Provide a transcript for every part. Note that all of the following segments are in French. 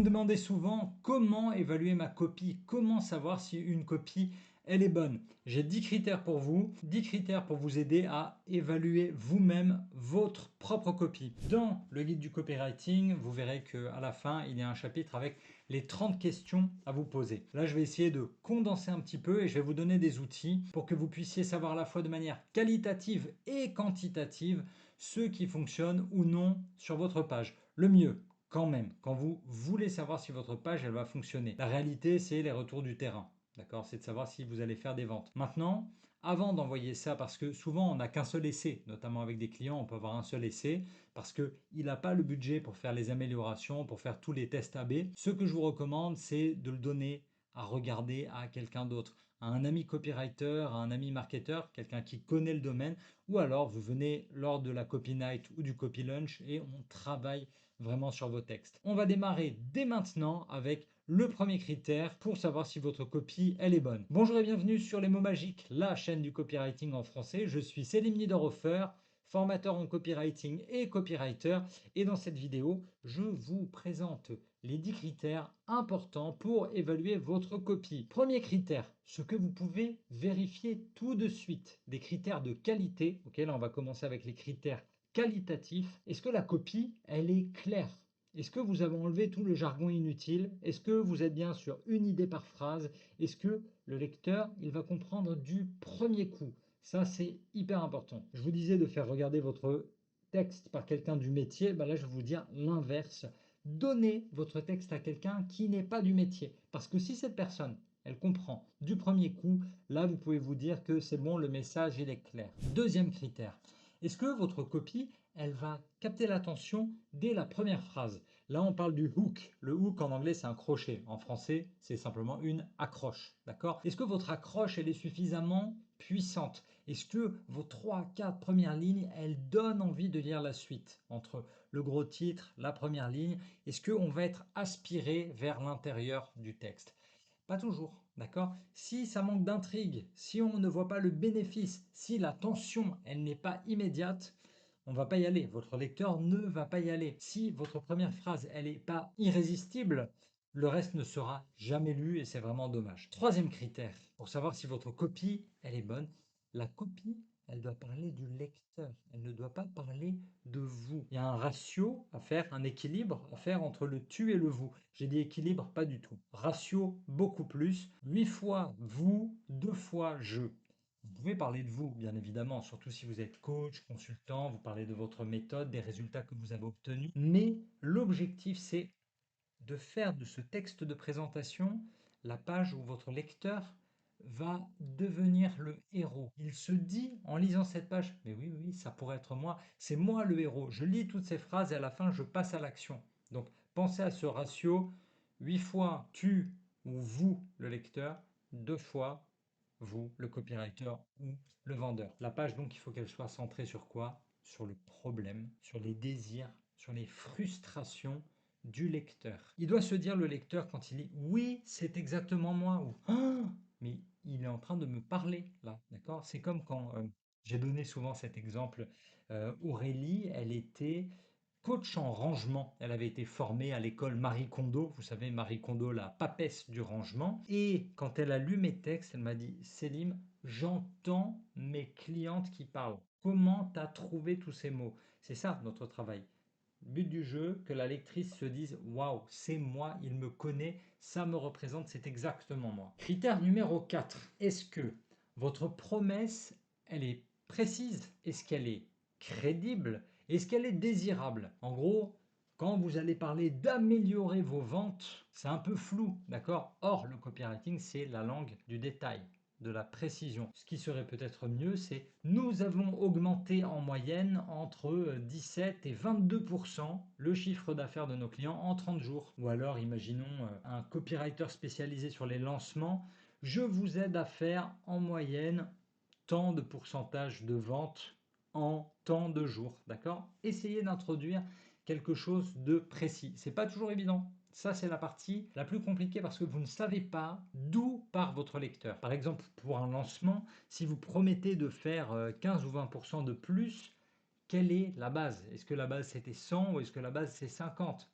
demandez souvent comment évaluer ma copie, comment savoir si une copie elle est bonne. J'ai 10 critères pour vous, 10 critères pour vous aider à évaluer vous-même votre propre copie. Dans le guide du copywriting, vous verrez qu'à la fin, il y a un chapitre avec les 30 questions à vous poser. Là, je vais essayer de condenser un petit peu et je vais vous donner des outils pour que vous puissiez savoir à la fois de manière qualitative et quantitative ce qui fonctionne ou non sur votre page. Le mieux, quand même, quand vous voulez savoir si votre page elle va fonctionner. La réalité, c'est les retours du terrain. D'accord? C'est de savoir si vous allez faire des ventes. Maintenant, avant d'envoyer ça, parce que souvent on n'a qu'un seul essai, notamment avec des clients, on peut avoir un seul essai, parce qu'il n'a pas le budget pour faire les améliorations, pour faire tous les tests AB. Ce que je vous recommande, c'est de le donner à regarder à quelqu'un d'autre, à un ami copywriter, à un ami marketeur, quelqu'un qui connaît le domaine, ou alors vous venez lors de la copy night ou du copy lunch et on travaille vraiment sur vos textes. On va démarrer dès maintenant avec le premier critère pour savoir si votre copie elle est bonne. Bonjour et bienvenue sur Les Mots Magiques, la chaîne du copywriting en français. Je suis Selim Niederhofer, formateur en copywriting et copywriter, et dans cette vidéo, je vous présente les 10 critères importants pour évaluer votre copie. Premier critère, ce que vous pouvez vérifier tout de suite, des critères de qualité. Ok, là on va commencer avec les critères qualitatifs. Est-ce que la copie, elle est claire? Est-ce que vous avez enlevé tout le jargon inutile? Est-ce que vous êtes bien sur une idée par phrase? Est-ce que le lecteur, il va comprendre du premier coup? Ça, c'est hyper important. Je vous disais de faire regarder votre texte par quelqu'un du métier. Ben là, je vais vous dire l'inverse. Donnez votre texte à quelqu'un qui n'est pas du métier. Parce que si cette personne, elle comprend du premier coup, là, vous pouvez vous dire que c'est bon, le message, il est clair. Deuxième critère. Est-ce que votre copie, elle va capter l'attention dès la première phrase? Là, on parle du hook. Le hook, en anglais, c'est un crochet. En français, c'est simplement une accroche. D'accord? Est-ce que votre accroche, elle est suffisamment puissante? Est-ce que vos 3-4 premières lignes, elles donnent envie de lire la suite? Entre le gros titre, la première ligne, est-ce qu'on va être aspiré vers l'intérieur du texte? Pas toujours, d'accord? Si ça manque d'intrigue, si on ne voit pas le bénéfice, si la tension, elle n'est pas immédiate, on ne va pas y aller. Votre lecteur ne va pas y aller. Si votre première phrase, elle n'est pas irrésistible, le reste ne sera jamais lu et c'est vraiment dommage. Troisième critère, pour savoir si votre copie, elle est bonne, la copie, elle doit parler du lecteur. Elle ne doit pas parler de vous. Il y a un ratio à faire, un équilibre à faire entre le tu et le vous. J'ai dit équilibre, pas du tout. Ratio, beaucoup plus. 8 fois vous, 2 fois je. Vous pouvez parler de vous, bien évidemment, surtout si vous êtes coach, consultant, vous parlez de votre méthode, des résultats que vous avez obtenus. Mais l'objectif, c'est de faire de ce texte de présentation la page où votre lecteur va devenir le héros. Il se dit en lisant cette page, mais oui, oui, ça pourrait être moi, c'est moi le héros. Je lis toutes ces phrases et à la fin, je passe à l'action. Donc, pensez à ce ratio, 8 fois tu ou vous, le lecteur, 2 fois vous, le copywriter ou le vendeur. La page, donc, il faut qu'elle soit centrée sur quoi? Sur le problème, sur les désirs, sur les frustrations du lecteur. Il doit se dire, le lecteur, quand il lit oui, c'est exactement moi, ou ah, mais il est en train de me parler là, d'accord? C'est comme quand j'ai donné souvent cet exemple. Aurélie, elle était coach en rangement. Elle avait été formée à l'école Marie Kondo, vous savez, Marie Kondo, la papesse du rangement. Et quand elle a lu mes textes, elle m'a dit, Selim, j'entends mes clientes qui parlent. Comment tu as trouvé tous ces mots? C'est ça notre travail. But du jeu, que la lectrice se dise waouh, c'est moi, il me connaît, ça me représente, c'est exactement moi. Critère numéro 4. Est-ce que votre promesse, elle est précise? Est-ce qu'elle est crédible? Est-ce qu'elle est désirable? En gros, quand vous allez parler d'améliorer vos ventes, c'est un peu flou, d'accord? Or, le copywriting, c'est la langue du détail, de la précision. Ce qui serait peut-être mieux, c'est nous avons augmenté en moyenne entre 17 et 22% le chiffre d'affaires de nos clients en 30 jours. Ou alors, imaginons un copywriter spécialisé sur les lancements, je vous aide à faire en moyenne tant de pourcentage de vente en tant de jours, d'accord? Essayez d'introduire quelque chose de précis. C'est pas toujours évident. Ça, c'est la partie la plus compliquée parce que vous ne savez pas d'où part votre lecteur. Par exemple, pour un lancement, si vous promettez de faire 15 ou 20% de plus, quelle est la base? Est-ce que la base c'était 100 ou est-ce que la base c'est 50?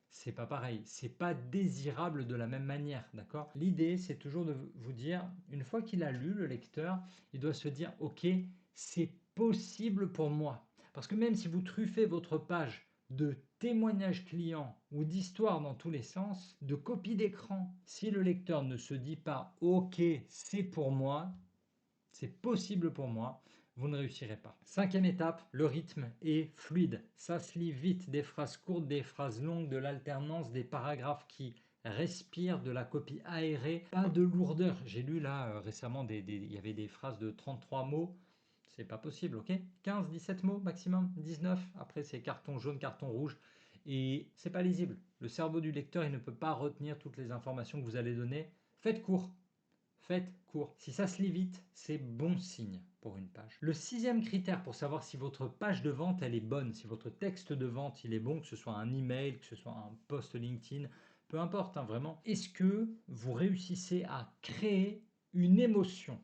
c'est pas pareil, c'est pas désirable de la même manière, d'accord? L'idée, c'est toujours de vous dire, une fois qu'il a lu, le lecteur, il doit se dire, OK, c'est possible pour moi. Parce que même si vous truffez votre page de témoignages clients ou d'histoires dans tous les sens, de copies d'écran, si le lecteur ne se dit pas, OK, c'est pour moi, c'est possible pour moi, vous ne réussirez pas. Cinquième étape, le rythme est fluide. Ça se lit vite, des phrases courtes, des phrases longues, de l'alternance, des paragraphes qui respirent, de la copie aérée, pas de lourdeur. J'ai lu là récemment, il y avait des phrases de 33 mots, c'est pas possible, ok? 15, 17 mots maximum, 19, après c'est carton jaune, carton rouge, et c'est pas lisible. Le cerveau du lecteur, il ne peut pas retenir toutes les informations que vous allez donner. Faites court. Faites court. Si ça se lit vite, c'est bon signe pour une page. Le sixième critère pour savoir si votre page de vente elle est bonne, si votre texte de vente il est bon, que ce soit un email, que ce soit un post LinkedIn, peu importe, hein, vraiment. Est-ce que vous réussissez à créer une émotion?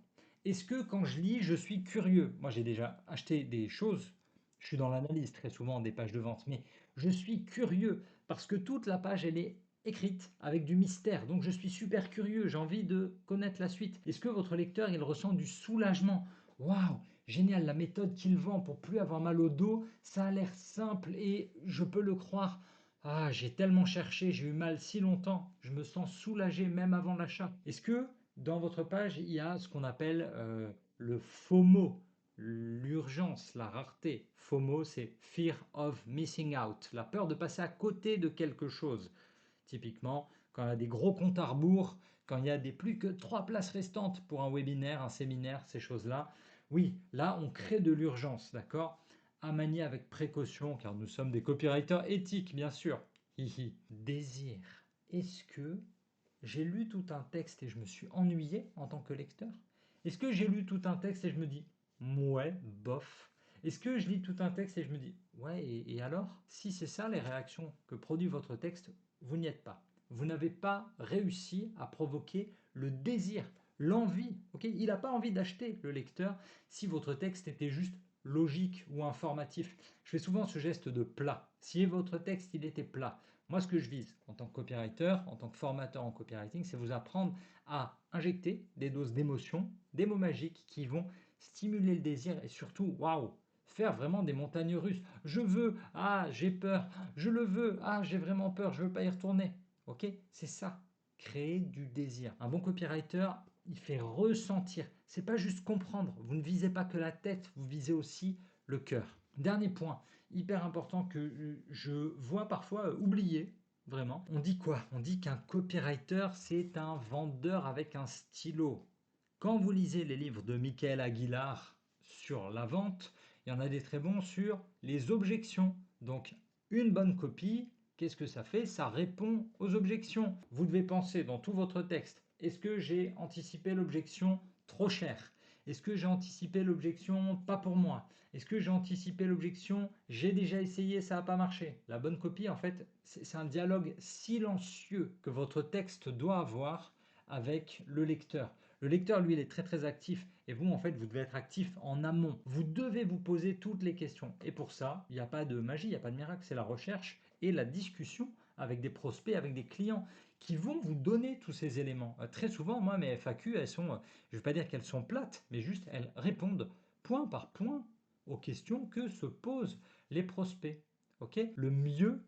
Est-ce que quand je lis, je suis curieux? Moi, j'ai déjà acheté des choses. Je suis dans l'analyse très souvent des pages de vente, mais je suis curieux parce que toute la page, elle est écrite avec du mystère. Donc je suis super curieux, j'ai envie de connaître la suite. Est-ce que votre lecteur, il ressent du soulagement? Waouh, génial, la méthode qu'il vend pour plus avoir mal au dos, ça a l'air simple et je peux le croire. Ah, j'ai tellement cherché, j'ai eu mal si longtemps, je me sens soulagé même avant l'achat. Est-ce que dans votre page, il y a ce qu'on appelle le FOMO, l'urgence, la rareté? FOMO, c'est Fear of Missing Out, la peur de passer à côté de quelque chose. Typiquement, quand il y a des gros comptes à rebours, quand il y a des plus que 3 places restantes pour un webinaire, un séminaire, ces choses-là, oui, là, on crée de l'urgence, d'accord? À manier avec précaution, car nous sommes des copywriters éthiques, bien sûr. Hihi. Désir. Est-ce que j'ai lu tout un texte et je me suis ennuyé en tant que lecteur? Est-ce que j'ai lu tout un texte et je me dis, ouais, bof? Est-ce que je lis tout un texte et je me dis, ouais, et alors? Si c'est ça les réactions que produit votre texte, vous n'y êtes pas. Vous n'avez pas réussi à provoquer le désir, l'envie. Ok, il n'a pas envie d'acheter, le lecteur, si votre texte était juste logique ou informatif. Je fais souvent ce geste de plat. Si votre texte il était plat, moi ce que je vise en tant que copywriter, en tant que formateur en copywriting, c'est vous apprendre à injecter des doses d'émotion, des mots magiques qui vont stimuler le désir et surtout, waouh, faire vraiment des montagnes russes. Je veux, ah, j'ai peur, je le veux, ah, j'ai vraiment peur, je veux pas y retourner. Ok, c'est ça, créer du désir. Un bon copywriter, il fait ressentir. C'est pas juste comprendre. Vous ne visez pas que la tête, vous visez aussi le cœur. Dernier point, hyper important que je vois parfois oublié. Vraiment. On dit quoi? On dit qu'un copywriter, c'est un vendeur avec un stylo. Quand vous lisez les livres de Michael Aguilar sur la vente, il y en a des très bons sur les objections. Donc, une bonne copie, qu'est-ce que ça fait? Ça répond aux objections. Vous devez penser dans tout votre texte, est-ce que j'ai anticipé l'objection trop cher? Est-ce que j'ai anticipé l'objection pas pour moi? Est-ce que j'ai anticipé l'objection j'ai déjà essayé, ça n'a pas marché? La bonne copie, en fait, c'est un dialogue silencieux que votre texte doit avoir avec le lecteur. Le lecteur, lui, il est très très actif et vous, en fait, vous devez être actif en amont. Vous devez vous poser toutes les questions. Et pour ça, il n'y a pas de magie, il n'y a pas de miracle, c'est la recherche et la discussion avec des prospects, avec des clients qui vont vous donner tous ces éléments. Très souvent, moi, mes FAQ, elles sont, je ne vais pas dire qu'elles sont plates, mais juste elles répondent point par point aux questions que se posent les prospects. Ok? Le mieux,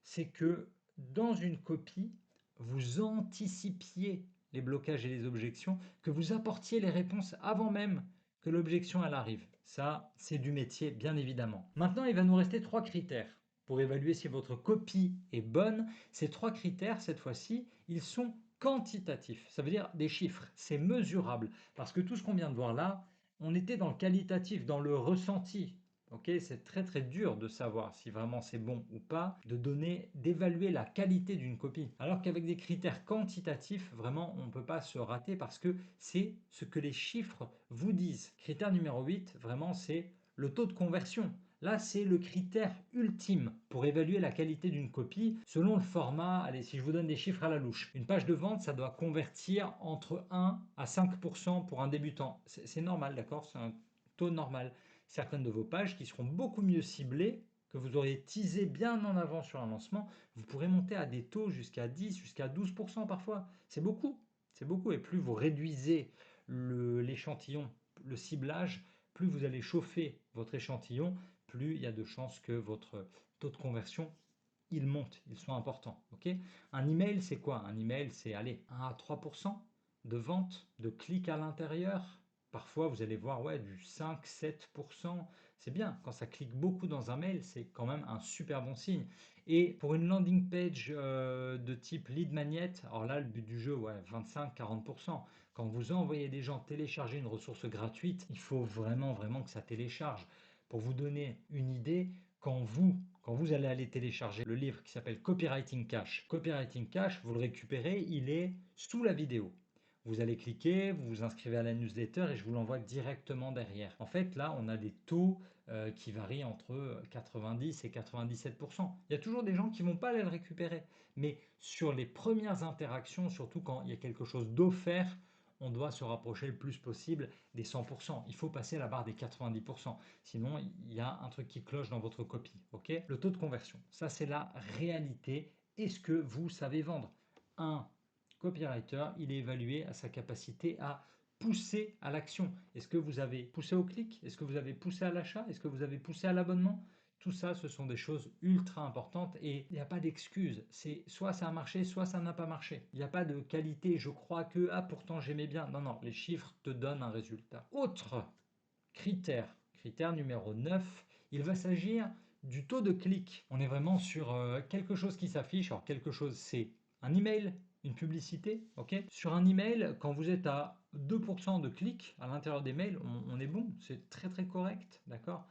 c'est que dans une copie, vous anticipiez les blocages et les objections, que vous apportiez les réponses avant même que l'objection elle arrive. Ça, c'est du métier, bien évidemment. Maintenant, il va nous rester 3 critères pour évaluer si votre copie est bonne. Ces 3 critères, cette fois-ci, ils sont quantitatifs. Ça veut dire des chiffres, c'est mesurable. Parce que tout ce qu'on vient de voir là, on était dans le qualitatif, dans le ressenti. Ok, c'est très très dur de savoir si vraiment c'est bon ou pas, de donner, d'évaluer la qualité d'une copie. Alors qu'avec des critères quantitatifs, vraiment, on ne peut pas se rater parce que c'est ce que les chiffres vous disent. Critère numéro 8, vraiment, c'est le taux de conversion. Là, c'est le critère ultime pour évaluer la qualité d'une copie selon le format. Allez, si je vous donne des chiffres à la louche, une page de vente, ça doit convertir entre 1 à 5% pour un débutant. C'est normal, d'accord? C'est un taux normal. Certaines de vos pages qui seront beaucoup mieux ciblées que vous aurez teasé bien en avant sur un lancement, vous pourrez monter à des taux jusqu'à 10, jusqu'à 12% parfois. C'est beaucoup, c'est beaucoup. Et plus vous réduisez l'échantillon, le ciblage, plus vous allez chauffer votre échantillon, plus il y a de chances que votre taux de conversion ils montent, ils sont importants. Ok. Un email, c'est quoi? Un email, c'est allez, 1 à 3% de vente, de clics à l'intérieur. Parfois, vous allez voir ouais, du 5-7%. C'est bien. Quand ça clique beaucoup dans un mail, c'est quand même un super bon signe. Et pour une landing page de type lead magnet, alors là, le but du jeu, ouais, 25-40%. Quand vous envoyez des gens télécharger une ressource gratuite, il faut vraiment, vraiment que ça télécharge. Pour vous donner une idée, quand vous allez aller télécharger le livre qui s'appelle Copywriting Cash, vous le récupérez, il est sous la vidéo. Vous allez cliquer, vous vous inscrivez à la newsletter et je vous l'envoie directement derrière. En fait, là, on a des taux qui varient entre 90 et 97%. Il y a toujours des gens qui ne vont pas aller le récupérer. Mais sur les premières interactions, surtout quand il y a quelque chose d'offert, on doit se rapprocher le plus possible des 100%. Il faut passer la barre des 90%. Sinon, il y a un truc qui cloche dans votre copie. Ok. Le taux de conversion, ça c'est la réalité. Est-ce que vous savez vendre? Un copywriter, il est évalué à sa capacité à pousser à l'action. Est-ce que vous avez poussé au clic? Est-ce que vous avez poussé à l'achat? Est-ce que vous avez poussé à l'abonnement? Tout ça, ce sont des choses ultra importantes et il n'y a pas d'excuse. C'est soit ça a marché, soit ça n'a pas marché. Il n'y a pas de qualité, je crois que, ah pourtant j'aimais bien. Non, non, les chiffres te donnent un résultat. Autre critère, critère numéro 9, il va s'agir du taux de clic. On est vraiment sur quelque chose qui s'affiche. Alors quelque chose, c'est un email, une publicité, ok. Sur un email, quand vous êtes à 2% de clics à l'intérieur des mails, on est bon, c'est très très correct, d'accord.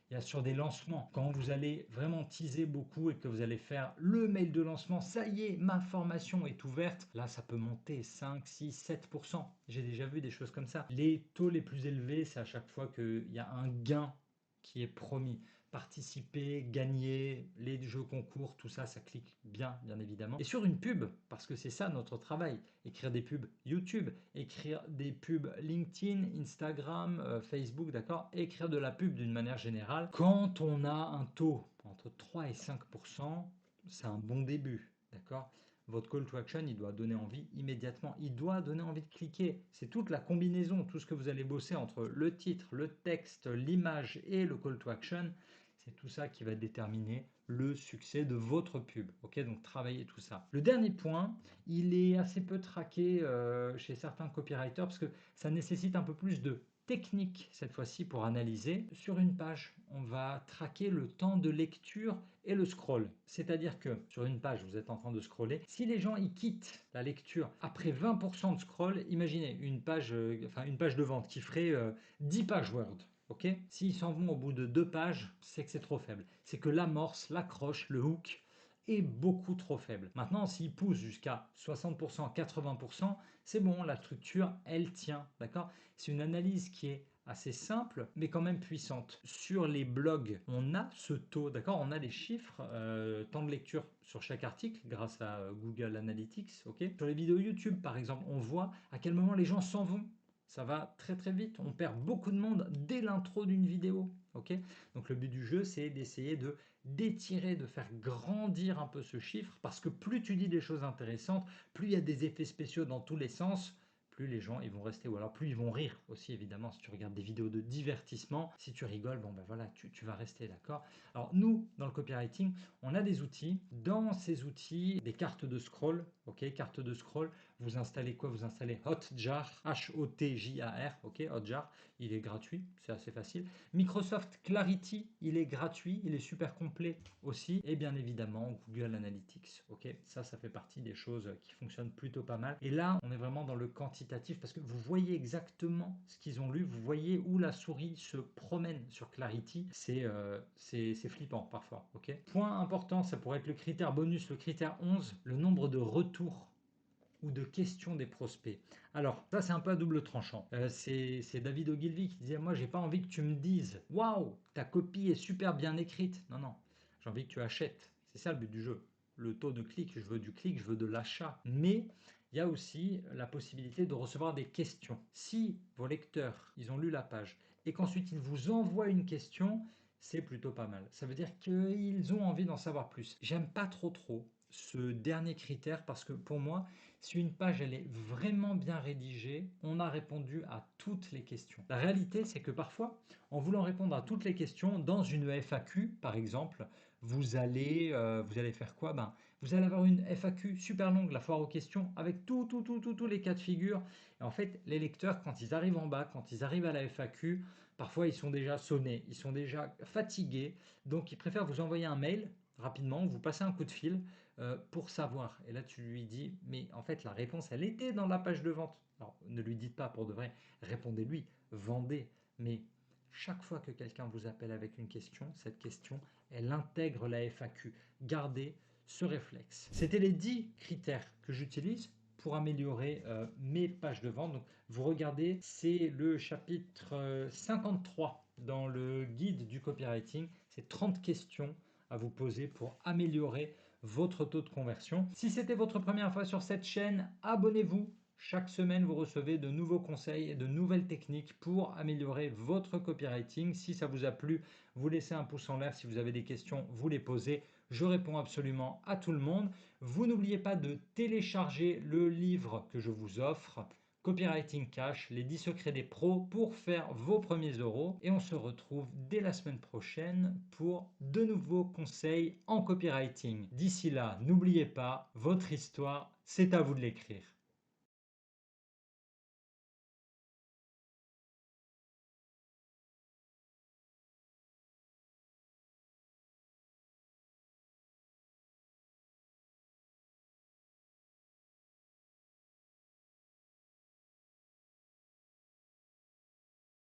Il y a sur des lancements, quand vous allez vraiment teaser beaucoup et que vous allez faire le mail de lancement, ça y est, ma formation est ouverte, là ça peut monter 5, 6, 7%. J'ai déjà vu des choses comme ça. Les taux les plus élevés, c'est à chaque fois qu'il y a un gain qui est promis. Participer, gagner, les jeux concours, tout ça, ça clique bien, bien évidemment. Et sur une pub, parce que c'est ça notre travail, écrire des pubs YouTube, écrire des pubs LinkedIn, Instagram, Facebook, d'accord, écrire de la pub d'une manière générale. Quand on a un taux entre 3 et 5%, c'est un bon début, d'accord. Votre call to action, il doit donner envie immédiatement. Il doit donner envie de cliquer. C'est toute la combinaison, tout ce que vous allez bosser entre le titre, le texte, l'image et le call to action. C'est tout ça qui va déterminer le succès de votre pub. Ok, donc travaillez tout ça. Le dernier point, il est assez peu traqué chez certains copywriters parce que ça nécessite un peu plus de technique cette fois-ci pour analyser. Sur une page, on va traquer le temps de lecture et le scroll. C'est-à-dire que sur une page, vous êtes en train de scroller. Si les gens ils quittent la lecture après 20% de scroll, imaginez une page de vente qui ferait 10 pages Word. Ok. S'ils s'en vont au bout de 2 pages, c'est que c'est trop faible. C'est que l'amorce, l'accroche, le hook est beaucoup trop faible. Maintenant, s'ils poussent jusqu'à 60%, 80%, c'est bon, la structure, elle tient. D'accord. C'est une analyse qui est assez simple, mais quand même puissante. Sur les blogs, on a ce taux, d'accord. On a les chiffres, temps de lecture sur chaque article grâce à Google Analytics. Ok. Sur les vidéos YouTube, par exemple, on voit à quel moment les gens s'en vont. Ça va très très vite, on perd beaucoup de monde dès l'intro d'une vidéo. Ok. Donc le but du jeu, c'est d'essayer d'étirer, de faire grandir un peu ce chiffre, parce que plus tu dis des choses intéressantes, plus il y a des effets spéciaux dans tous les sens, plus les gens ils vont rester, ou alors plus ils vont rire aussi évidemment. Si tu regardes des vidéos de divertissement, si tu rigoles, bon ben voilà, tu vas rester, d'accord. Alors nous, dans le copywriting, on a des outils. Dans ces outils, des cartes de scroll, ok, cartes de scroll. Vous installez quoi? Vous installez Hotjar, Hotjar, ok, Hotjar, il est gratuit, c'est assez facile. Microsoft Clarity, il est gratuit, il est super complet aussi. Et bien évidemment, Google Analytics, ok, ça fait partie des choses qui fonctionnent plutôt pas mal. Et là, on est vraiment dans le quantitatif parce que vous voyez exactement ce qu'ils ont lu, vous voyez où la souris se promène sur Clarity. C'est flippant parfois, ok. Point important, ça pourrait être le critère bonus, le critère 11, le nombre de retours ou de questions des prospects. Alors, ça c'est un peu à double tranchant. C'est David Ogilvy qui disait, moi j'ai pas envie que tu me dises, waouh, ta copie est super bien écrite. Non, non, j'ai envie que tu achètes. C'est ça le but du jeu. Le taux de clic, je veux du clic, je veux de l'achat. Mais il y a aussi la possibilité de recevoir des questions. Si vos lecteurs, ils ont lu la page et qu'ensuite ils vous envoient une question, c'est plutôt pas mal. Ça veut dire qu'ils ont envie d'en savoir plus. J'aime pas trop ce dernier critère parce que pour moi, si une page elle est vraiment bien rédigée, on a répondu à toutes les questions. La réalité, c'est que parfois, en voulant répondre à toutes les questions, dans une FAQ, par exemple, vous allez faire quoi? Ben, vous allez avoir une FAQ super longue, la foire aux questions, avec tous les cas de figure. Et en fait, les lecteurs, quand ils arrivent en bas, quand ils arrivent à la FAQ, parfois ils sont déjà sonnés, ils sont déjà fatigués, donc ils préfèrent vous envoyer un mail rapidement, vous passez un coup de fil pour savoir. Et là, tu lui dis, mais en fait, la réponse, elle était dans la page de vente. Alors, ne lui dites pas pour de vrai, répondez-lui, vendez, mais chaque fois que quelqu'un vous appelle avec une question, cette question, elle intègre la FAQ. Gardez ce réflexe. C'était les 10 critères que j'utilise pour améliorer mes pages de vente. Donc, vous regardez, c'est le chapitre 53 dans le guide du copywriting. C'est 30 questions à vous poser pour améliorer votre taux de conversion. Si c'était votre première fois sur cette chaîne, abonnez-vous. Chaque semaine, vous recevez de nouveaux conseils et de nouvelles techniques pour améliorer votre copywriting. Si ça vous a plu, vous laissez un pouce en l'air. Si vous avez des questions, vous les posez. Je réponds absolument à tout le monde. Vous n'oubliez pas de télécharger le livre que je vous offre, Copywriting Cash, les 10 secrets des pros pour faire vos premiers euros. Et on se retrouve dès la semaine prochaine pour de nouveaux conseils en copywriting. D'ici là, n'oubliez pas, votre histoire, c'est à vous de l'écrire.